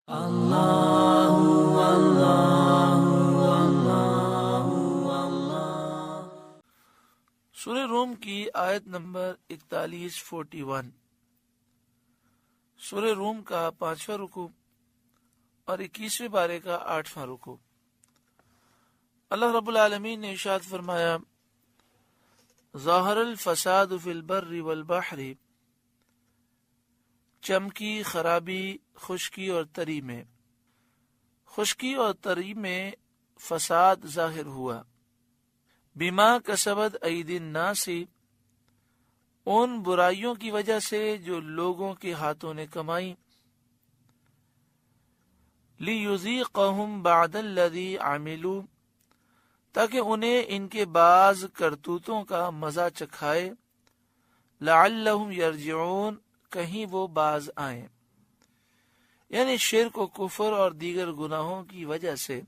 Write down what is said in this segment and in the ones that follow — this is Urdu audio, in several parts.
سورہ روم کی آیت نمبر 41 سورہ روم کا 5واں رکوع اور 21ویں پارے کا 8واں رکوع۔ اللہ رب العالمین نے ارشاد فرمایا، ظاہر الفساد فی البر والبحر، چمکی خرابی خشکی اور تری میں، خشکی اور تری میں فساد ظاہر ہوا، بما کسبت ایدی الناس، ان برائیوں کی وجہ سے جو لوگوں کے ہاتھوں نے کمائی، لیذیقہم بعد الذی عملوا، تاکہ انہیں ان کے بعض کرتوتوں کا مزہ چکھائے، لعلہم یرجعون، کہیں وہ باز آئیں۔ یعنی شرک و کفر اور دیگر گناہوں کی وجہ سے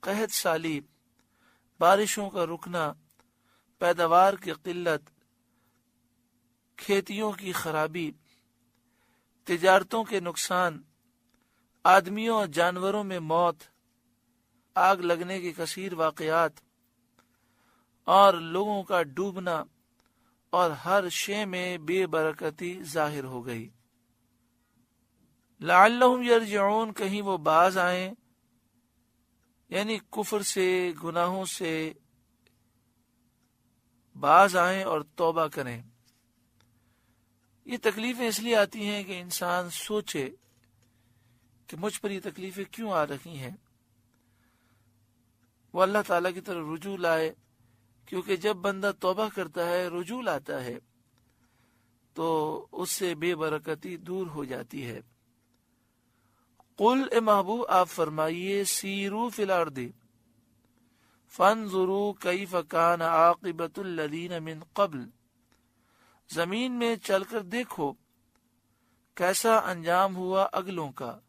قحط سالی، بارشوں کا رکنا، پیداوار کی قلت، کھیتیوں کی خرابی، تجارتوں کے نقصان، آدمیوں اور جانوروں میں موت، آگ لگنے کے کثیر واقعات اور لوگوں کا ڈوبنا اور ہر شے میں بے برکتی ظاہر ہو گئی۔ لعلہم یرجعون، کہیں وہ باز آئیں، یعنی کفر سے، گناہوں سے باز آئیں اور توبہ کریں۔ یہ تکلیفیں اس لیے آتی ہیں کہ انسان سوچے کہ مجھ پر یہ تکلیفیں کیوں آ رہی ہیں، وہ اللہ تعالیٰ کی طرف رجوع لائے، کیونکہ جب بندہ توبہ کرتا ہے، رجوع لاتا ہے، تو اس سے بے برکتی دور ہو جاتی ہے۔ قل، اے محبوب آپ فرمائیے، سیرو فی الارض فانظروا کیف کان عاقبۃ الذین من قبل، زمین میں چل کر دیکھو کیسا انجام ہوا اگلوں کا،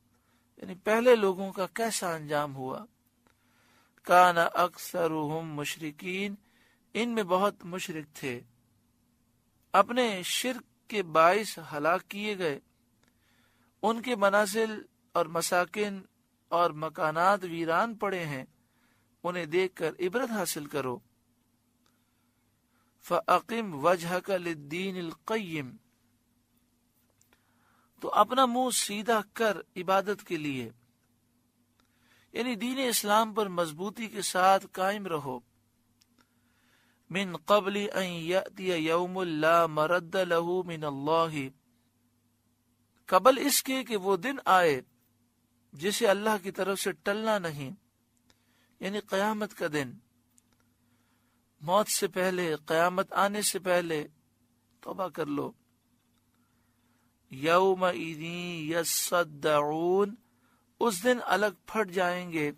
یعنی پہلے لوگوں کا کیسا انجام ہوا۔ کان اکثرہم مشرکین، ان میں بہت مشرک تھے، اپنے شرک کے باعث ہلاک کیے گئے، ان کے منازل اور مساکن اور مکانات ویران پڑے ہیں، انہیں دیکھ کر عبرت حاصل کرو۔ فَأَقِمْ وَجْهَكَ لِلدِّينِ الْقَيِّمِ، تو اپنا منہ سیدھا کر عبادت کے لیے، یعنی دین اسلام پر مضبوطی کے ساتھ قائم رہو۔ من قبل ان یأتی یوم لا مرد له من اللہ، قبل اس کے کہ وہ دن آئے جسے اللہ کی طرف سے ٹلنا نہیں، یعنی قیامت کا دن۔ موت سے پہلے، قیامت آنے سے پہلے توبہ کر لو۔ یومئذ یصدعون، اس دن الگ پھٹ جائیں گے،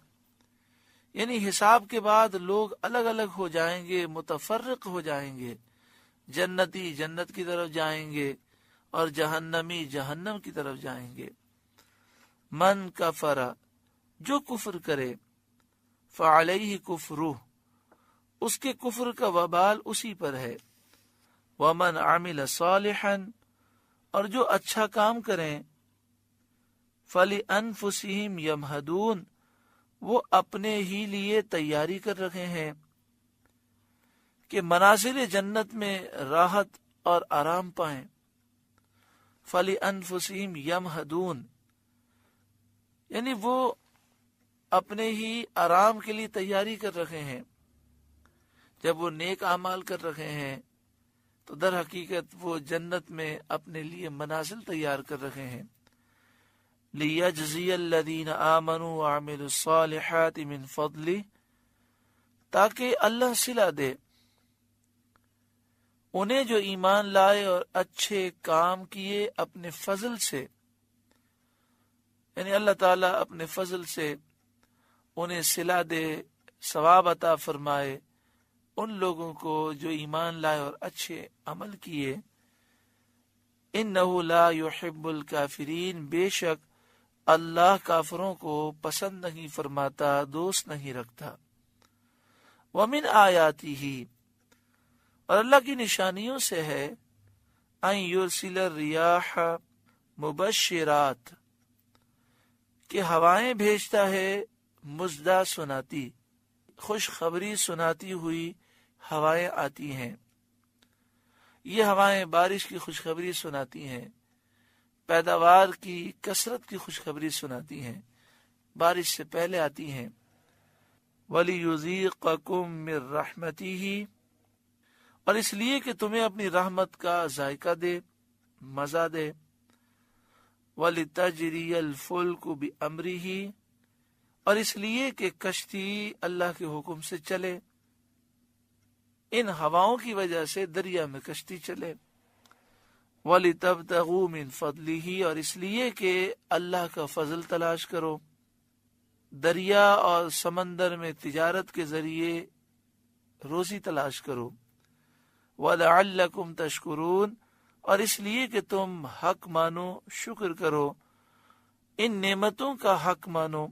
یعنی حساب کے بعد لوگ الگ الگ ہو جائیں گے، متفرق ہو جائیں گے، جنتی جنت کی طرف جائیں گے اور جہنمی جہنم کی طرف جائیں گے۔ من کفر، جو کفر کرے، فعلیہ کفرہ، اس کے کفر کا وبال اسی پر ہے۔ ومن عمل صالحا، اور جو اچھا کام کریں، فلانفسہم یمہدون، وہ اپنے ہی لیے تیاری کر رہے ہیں کہ منازل جنت میں راحت اور آرام پائیں۔ فلانفسہم یمہدون، یعنی وہ اپنے ہی آرام کے لیے تیاری کر رہے ہیں۔ جب وہ نیک اعمال کر رہے ہیں تو در حقیقت وہ جنت میں اپنے لیے منازل تیار کر رہے ہیں۔ لِيَجْزِيَ الَّذِينَ آمَنُوا وَعَمِلُوا الصَّالِحَاتِ مِنْ فَضْلِهِ، تاکہ اللہ صلہ دے انہیں جو ایمان لائے اور اچھے کام کیے اپنے فضل سے، یعنی اللہ تعالیٰ اپنے فضل سے انہیں صلہ دے، ثواب عطا فرمائے ان لوگوں کو جو ایمان لائے اور اچھے عمل کیے۔ إِنَّهُ لَا يُحِبُّ الْكَافِرِينَ، بے شک اللہ کافروں کو پسند نہیں فرماتا، دوست نہیں رکھتا۔ وَمِنْ آیَاتِهِ، اور اللہ کی نشانیوں سے ہے، أَن يُرْسِلَ الرِّيَاحَ مُبَشِّرَاتٍ، کہ ہوائیں بھیجتا ہے مزدہ سناتی، خوشخبری سناتی ہوئی ہوائیں آتی ہیں۔ یہ ہوائیں بارش کی خوشخبری سناتی ہیں، پیداوار کی کثرت کی خوشخبری سناتی ہیں، بارش سے پہلے آتی ہیں۔ وَلِيُذِيقَكُم مِّن رَحْمَتِهِ، اور اس لیے کہ تمہیں اپنی رحمت کا ذائقہ دے، مزہ دے۔ وَلِتَجْرِيَ الْفُلْكُ بِأَمْرِهِ، اور اس لیے کہ کشتی اللہ کے حکم سے چلے، ان ہواؤں کی وجہ سے دریا میں کشتی چلے۔ وَلِتَبْتَغُوا مِن فَضْلِهِ، اور اس لیے کہ اللہ کا فضل تلاش کرو، دریا اور سمندر میں تجارت کے ذریعے روزی تلاش کرو۔ وَلَعَلَّكُمْ تَشْكُرُونَ، اور اس لیے کہ تم حق مانو، شکر کرو، ان نعمتوں کا حق مانو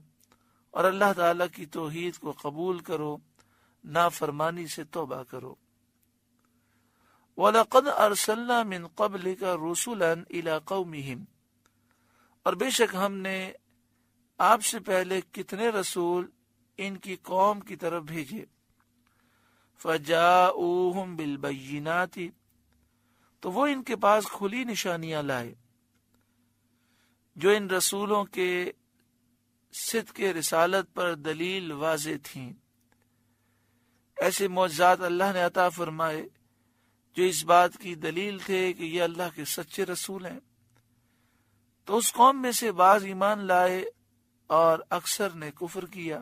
اور اللہ تعالیٰ کی توحید کو قبول کرو، نافرمانی سے توبہ کرو۔ وَلَقَدْ أَرْسَلْنَا مِن قَبْلِكَ رُسُلًا إِلَىٰ قَوْمِهِمْ، اور بے شک ہم نے آپ سے پہلے کتنے رسول ان کی قوم کی طرف بھیجے۔ فَجَاءُوهُمْ بِالْبَيِّنَاتِ، تو وہ ان کے پاس کھلی نشانیاں لائے، جو ان رسولوں کے صدق رسالت پر دلیل واضح تھیں۔ ایسے معجزات اللہ نے عطا فرمائے جو اس بات کی دلیل تھے کہ یہ اللہ کے سچے رسول ہیں۔ تو اس قوم میں سے بعض ایمان لائے اور اکثر نے کفر کیا۔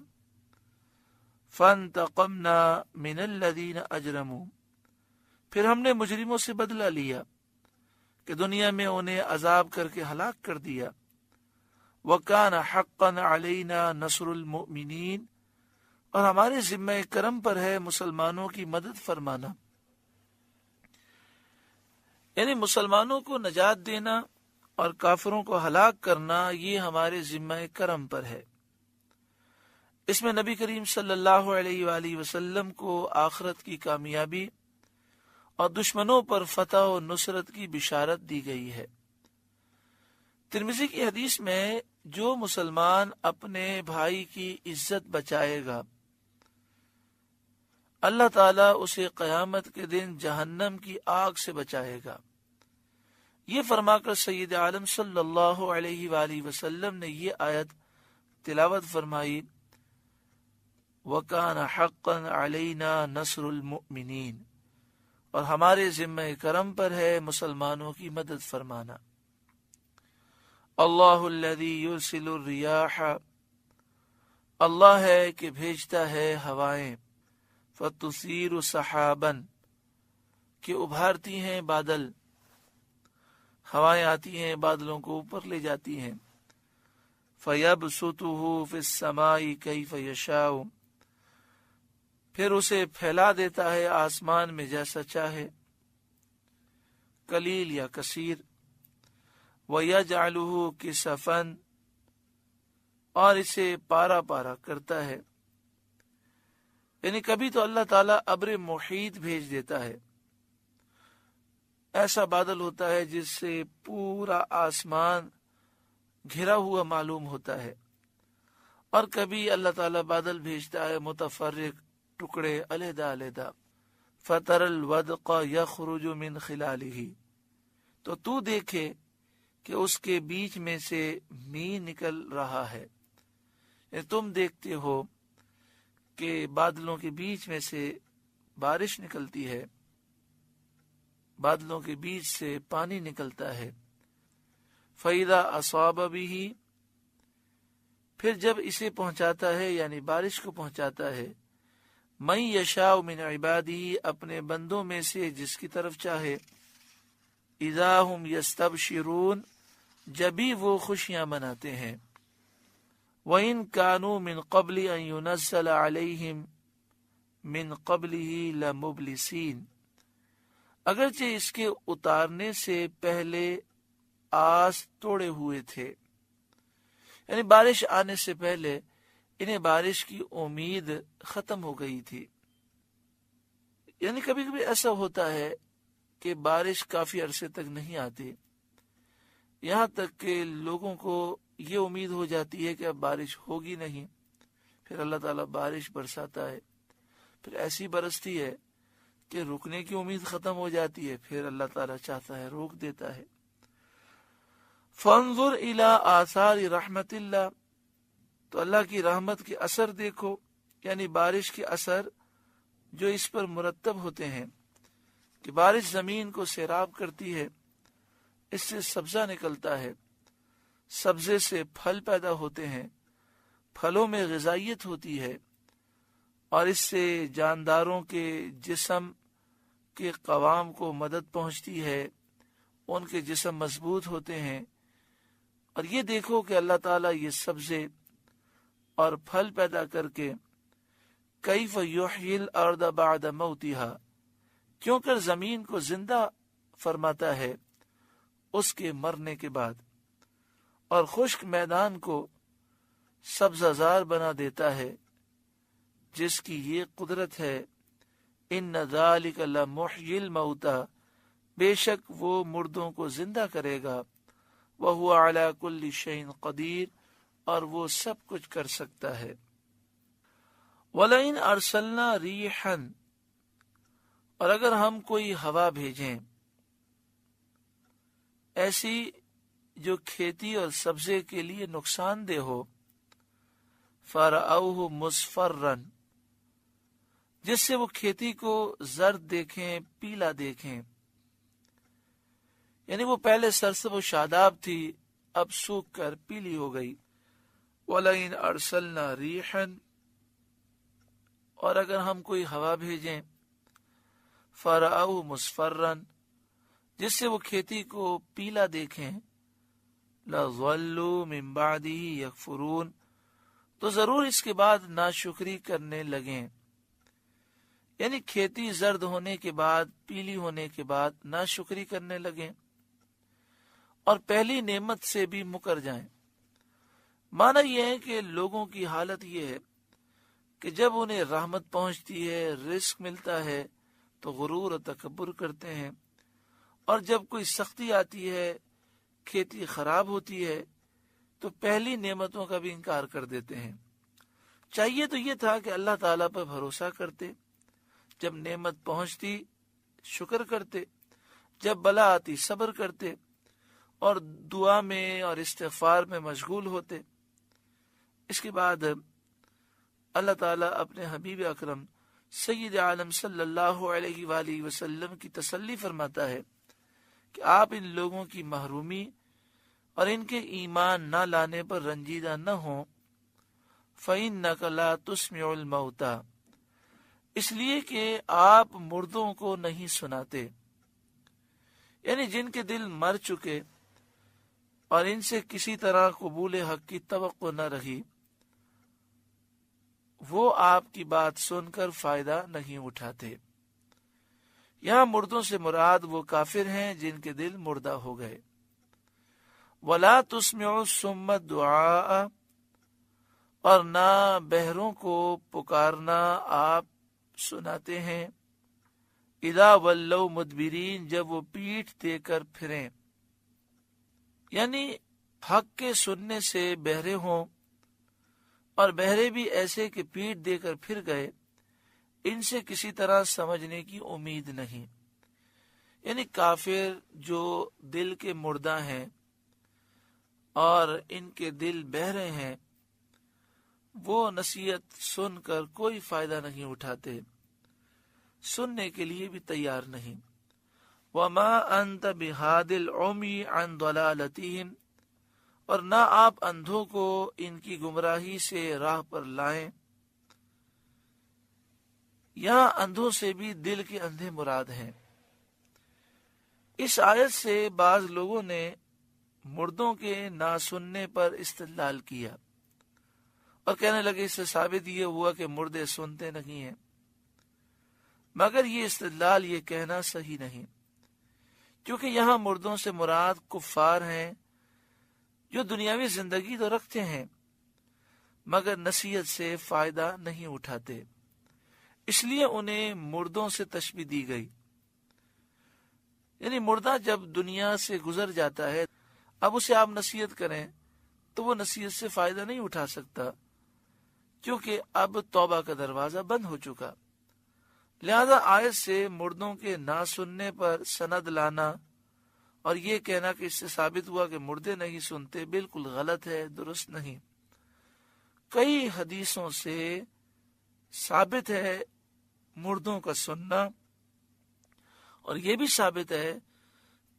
فَانْتَقَمْنَا مِنَ الَّذِينَ أَجْرَمُوا، پھر ہم نے مجرموں سے بدلہ لیا کہ دنیا میں انہیں عذاب کر کے ہلاک کر دیا۔ وَكَانَ حَقًّا عَلَيْنَا نَصْرُ الْمُؤْمِنِينَ، اور ہمارے ذمہ کرم پر ہے مسلمانوں کی مدد فرمانا، یعنی مسلمانوں کو نجات دینا اور کافروں کو ہلاک کرنا، یہ ہمارے ذمہ کرم پر ہے۔ اس میں نبی کریم صلی اللہ علیہ وآلہ وسلم کو آخرت کی کامیابی اور دشمنوں پر فتح و نصرت کی بشارت دی گئی ہے۔ ترمذی کی حدیث میں جو مسلمان اپنے بھائی کی عزت بچائے گا، اللہ تعالیٰ اسے قیامت کے دن جہنم کی آگ سے بچائے گا۔ یہ فرما کر سید عالم صلی اللہ علیہ وآلہ وسلم نے یہ آیت تلاوت فرمائی، وَكَانَ حَقًّا عَلَيْنَا نَصْرُ الْمُؤْمِنِينَ، اور ہمارے ذمہ کرم پر ہے مسلمانوں کی مدد فرمانا۔ اللہ الذی یرسل الریاح، اللہ ہے کہ بھیجتا ہے ہوائیں، فَتُثِيرُ سَحَابًا، کہ ابھارتی ہیں بادل، ہوائیں آتی ہیں بادلوں کو اوپر لے جاتی ہیں۔ فَيَبْسُطُهُ فِي السَّمَاءِ كَيْفَ يَشَاءُ، پھر اسے پھیلا دیتا ہے آسمان میں جیسا چاہے، قلیل یا کثیر۔ وَيَجْعَلُهُ كِسَفًا، اور اسے پارا پارا کرتا ہے، یعنی کبھی تو اللہ تعالیٰ ابر محیط بھیج دیتا ہے، ایسا بادل ہوتا ہے جس سے پورا آسمان گھرا ہوا معلوم ہوتا ہے، اور کبھی اللہ تعالیٰ بادل بھیجتا ہے متفرق ٹکڑے علیحدہ علیحدہ۔ فَتَرَ الْوَدْقَ يَخْرُجُ مِنْ خِلَالِهِ، تو دیکھے کہ اس کے بیچ میں سے می نکل رہا ہے، یعنی تم دیکھتے ہو کہ بادلوں کے بیچ میں سے بارش نکلتی ہے، بادلوں کے بیچ سے پانی نکلتا ہے۔ فَإِذَا أَصَابَ بِهِ، پھر جب اسے پہنچاتا ہے یعنی بارش کو پہنچاتا ہے، مَن يَشَاءُ مِنْ عِبَادِهِ، اپنے بندوں میں سے جس کی طرف چاہے، اِذَا هُمْ يَسْتَبْشِرُونَ، جبھی وہ خوشیاں مناتے ہیں۔ وَإِن كَانُوا مِن قَبْلِ أَن يُنَزَّلَ عَلَيْهِمْ مِن قَبْلِهِ لَمُبْلِسِينَ، اگرچہ اس کے اتارنے سے پہلے آس توڑے ہوئے تھے، یعنی بارش آنے سے پہلے انہیں بارش کی امید ختم ہو گئی تھی۔ یعنی کبھی کبھی ایسا ہوتا ہے کہ بارش کافی عرصے تک نہیں آتی، یہاں تک کہ لوگوں کو یہ امید ہو جاتی ہے کہ اب بارش ہوگی نہیں، پھر اللہ تعالیٰ بارش برساتا ہے، پھر ایسی برستی ہے کہ رکنے کی امید ختم ہو جاتی ہے، پھر اللہ تعالیٰ چاہتا ہے روک دیتا ہے۔ فانظر الی آثار رحمت اللہ، تو اللہ کی رحمت کے اثر دیکھو، یعنی بارش کے اثر جو اس پر مرتب ہوتے ہیں کہ بارش زمین کو سیراب کرتی ہے، اس سے سبزہ نکلتا ہے، سبزے سے پھل پیدا ہوتے ہیں، پھلوں میں غذائیت ہوتی ہے، اور اس سے جانداروں کے جسم کے قوام کو مدد پہنچتی ہے، ان کے جسم مضبوط ہوتے ہیں۔ اور یہ دیکھو کہ اللہ تعالیٰ یہ سبزے اور پھل پیدا کر کے کیف یحیی الارض بعد موتها، کیوں کر زمین کو زندہ فرماتا ہے اس کے مرنے کے بعد، اور خشک میدان کو سبزہ زار بنا دیتا ہے، جس کی یہ قدرت ہے۔ ان ذالک لمحیی الموتى، بے شک وہ مردوں کو زندہ کرے گا، وہو علی کل شیء قدیر، اور وہ سب کچھ کر سکتا ہے۔ وَلَئِنْ أَرْسَلْنَا رِيحًا، اور اگر ہم کوئی ہوا بھیجیں ایسی جو کھیتی اور سبزے کے لیے نقصان دہ ہو، فَرَأَوْهُ مُصْفَرًّا، جس سے وہ کھیتی کو زرد دیکھیں، پیلا دیکھیں، یعنی وہ پہلے سرسبز و شاداب تھی، اب سوکھ کر پیلی ہو گئی۔ وَلَئِنْ أَرْسَلْنَا رِيحًا، اور اگر ہم کوئی ہوا بھیجیں، فَرَأَوْهُ مُصْفَرًّا، جس سے وہ کھیتی کو پیلا دیکھیں، لَظَلُّوا مِن بَعْدِهِ يَكْفُرُونَ، تو ضرور اس کے بعد ناشکری کرنے لگیں، یعنی کھیتی زرد ہونے کے بعد، پیلی ہونے کے بعد ناشکری کرنے لگیں اور پہلی نعمت سے بھی مکر جائیں۔ معنی یہ ہے کہ لوگوں کی حالت یہ ہے کہ جب انہیں رحمت پہنچتی ہے، رزق ملتا ہے، تو غرور و تکبر کرتے ہیں، اور جب کوئی سختی آتی ہے، کھیتی خراب ہوتی ہے، تو پہلی نعمتوں کا بھی انکار کر دیتے ہیں۔ چاہیے تو یہ تھا کہ اللہ تعالیٰ پر بھروسہ کرتے، جب نعمت پہنچتی شکر کرتے، جب بلا آتی صبر کرتے، اور دعا میں اور استغفار میں مشغول ہوتے۔ اس کے بعد اللہ تعالیٰ اپنے حبیب اکرم سید عالم صلی اللہ علیہ وآلہ وسلم کی تسلی فرماتا ہے کہ آپ ان لوگوں کی محرومی اور ان کے ایمان نہ لانے پر رنجیدہ نہ ہوں، فَإِنَّكَ لَا تُسْمِعُ الْمَوْتَى، اس لیے کہ آپ مردوں کو نہیں سناتے، یعنی جن کے دل مر چکے اور ان سے کسی طرح قبول حق کی توقع نہ رہی، وہ آپ کی بات سن کر فائدہ نہیں اٹھاتے۔ یہاں مردوں سے مراد وہ کافر ہیں جن کے دل مردہ ہو گئے۔ وَلَا تُسْمِعُ الصُّمَّ الدُّعَاءَ، اور نہ بہروں کو پکارنا آپ سناتے ہیں، اِذَا وَلَّوْا مُدْبِرِينَ، جب وہ پیٹھ دے کر پھریں، یعنی حق کے سننے سے بہرے ہوں، اور بہرے بھی ایسے کہ پیٹھ دے کر پھر گئے، ان سے کسی طرح سمجھنے کی امید نہیں۔ یعنی کافر جو دل کے مردہ ہیں اور ان کے دل بہرے ہیں، وہ نصیحت سن کر کوئی فائدہ نہیں اٹھاتے، سننے کے لیے بھی تیار نہیں۔ وَمَا أَنْتَ بِهَادِ الْعُمْيِ عَنْ ضَلَالَتِهِمْ، اور نہ آپ اندھوں کو ان کی گمراہی سے راہ پر لائیں۔ یہاں اندھوں سے بھی دل کے اندھے مراد ہیں۔ اس آیت سے بعض لوگوں نے مردوں کے نہ سننے پر استدلال کیا اور کہنے لگے اس سے ثابت یہ ہوا کہ مردے سنتے نہیں ہیں، مگر یہ استدلال، یہ کہنا صحیح نہیں، کیونکہ یہاں مردوں سے مراد کفار ہیں جو دنیاوی زندگی تو رکھتے ہیں مگر نصیحت سے فائدہ نہیں اٹھاتے، اس لیے انہیں مردوں سے تشبیہ دی گئی۔ یعنی مردہ جب دنیا سے گزر جاتا ہے، اب اسے آپ نصیحت کریں تو وہ نصیحت سے فائدہ نہیں اٹھا سکتا، کیونکہ اب توبہ کا دروازہ بند ہو چکا۔ لہذا آیت سے مردوں کے نہ سننے پر سند لانا اور یہ کہنا کہ اس سے ثابت ہوا کہ مردے نہیں سنتے، بالکل غلط ہے، درست نہیں۔ کئی حدیثوں سے ثابت ہے مردوں کا سننا، اور یہ بھی ثابت ہے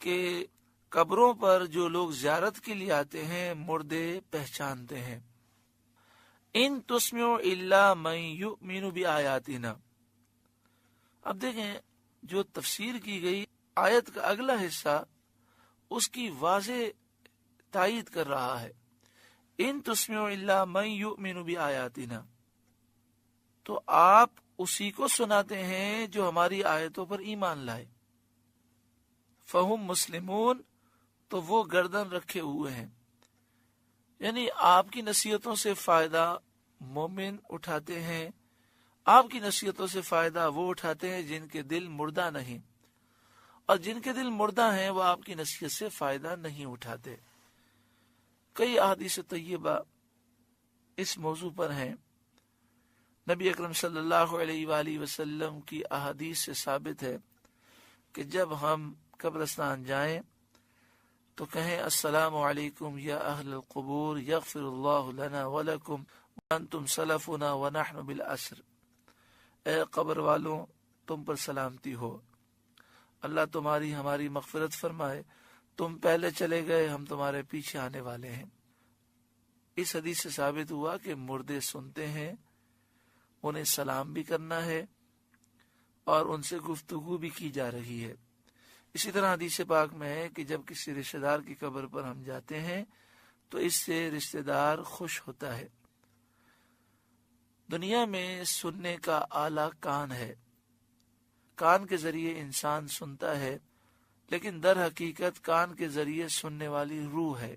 کہ قبروں پر جو لوگ زیارت کے لیے آتے ہیں مردے پہچانتے ہیں۔ ان تسمعوا الا من یؤمن بآیاتنا۔ اب دیکھیں جو تفسیر کی گئی آیت کا اگلا حصہ اس کی واضح تائید کر رہا ہے، ان تسمعوا الا من یؤمن بآیاتنا، تو آپ اسی کو سناتے ہیں جو ہماری آیتوں پر ایمان لائے۔ فہم مسلمون، تو وہ گردن رکھے ہوئے ہیں، یعنی آپ کی نصیحتوں سے فائدہ مومن اٹھاتے ہیں، آپ کی نصیحتوں سے فائدہ وہ اٹھاتے ہیں جن کے دل مردہ نہیں، اور جن کے دل مردہ ہیں وہ آپ کی نصیحت سے فائدہ نہیں اٹھاتے۔ کئی احادیث طیبہ اس موضوع پر ہیں۔ نبی اکرم صلی اللہ علیہ وآلہ وسلم کی احادیث سے ثابت ہے کہ جب ہم قبرستان جائیں تو کہیں السلام علیکم یا اہل القبور یغفر اللہ لنا ولکم وانتم سلفنا ونحن بالعصر، اے قبر والوں تم پر سلامتی ہو، اللہ تمہاری ہماری مغفرت فرمائے، تم پہلے چلے گئے ہم تمہارے پیچھے آنے والے ہیں۔ اس حدیث سے ثابت ہوا کہ مردے سنتے ہیں، انہیں سلام بھی کرنا ہے اور ان سے گفتگو بھی کی جا رہی ہے۔ اسی طرح حدیث پاک میں ہے کہ جب کسی رشتہ دار کی قبر پر ہم جاتے ہیں تو اس سے رشتہ دار خوش ہوتا ہے۔ دنیا میں سننے کا آلہ کان ہے، کان کے ذریعے انسان سنتا ہے، لیکن در حقیقت کان کے ذریعے سننے والی روح ہے،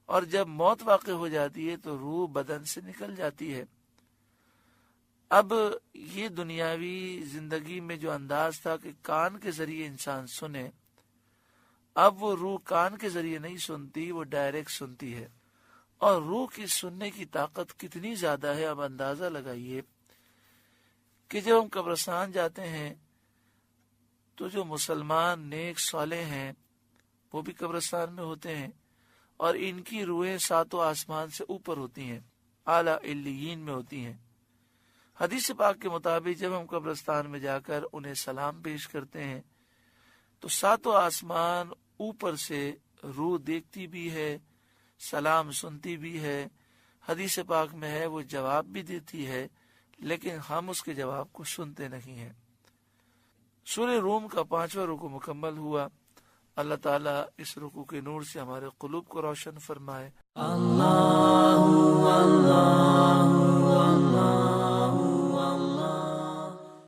اور جب موت واقع ہو جاتی ہے تو روح بدن سے نکل جاتی ہے۔ اب یہ دنیاوی زندگی میں جو انداز تھا کہ کان کے ذریعے انسان سنے، اب وہ روح کان کے ذریعے نہیں سنتی، وہ ڈائریکٹ سنتی ہے، اور روح کی سننے کی طاقت کتنی زیادہ ہے اب اندازہ لگائیے کہ جب ہم قبرستان جاتے ہیں تو جو مسلمان نیک صالح ہیں وہ بھی قبرستان میں ہوتے ہیں، اور ان کی روحیں ساتوں آسمان سے اوپر ہوتی ہیں، اعلیٰ علیین میں ہوتی ہیں۔ حدیث پاک کے مطابق جب ہم قبرستان میں جا کر انہیں سلام پیش کرتے ہیں تو ساتوں آسمان اوپر سے روح دیکھتی بھی ہے، سلام سنتی بھی ہے، حدیث پاک میں ہے وہ جواب بھی دیتی ہے، لیکن ہم اس کے جواب کو سنتے نہیں ہیں۔ سورہ روم کا 5واں رکوع مکمل ہوا۔ اللہ تعالیٰ اس رکوع کے نور سے ہمارے قلوب کو روشن فرمائے۔ اللہ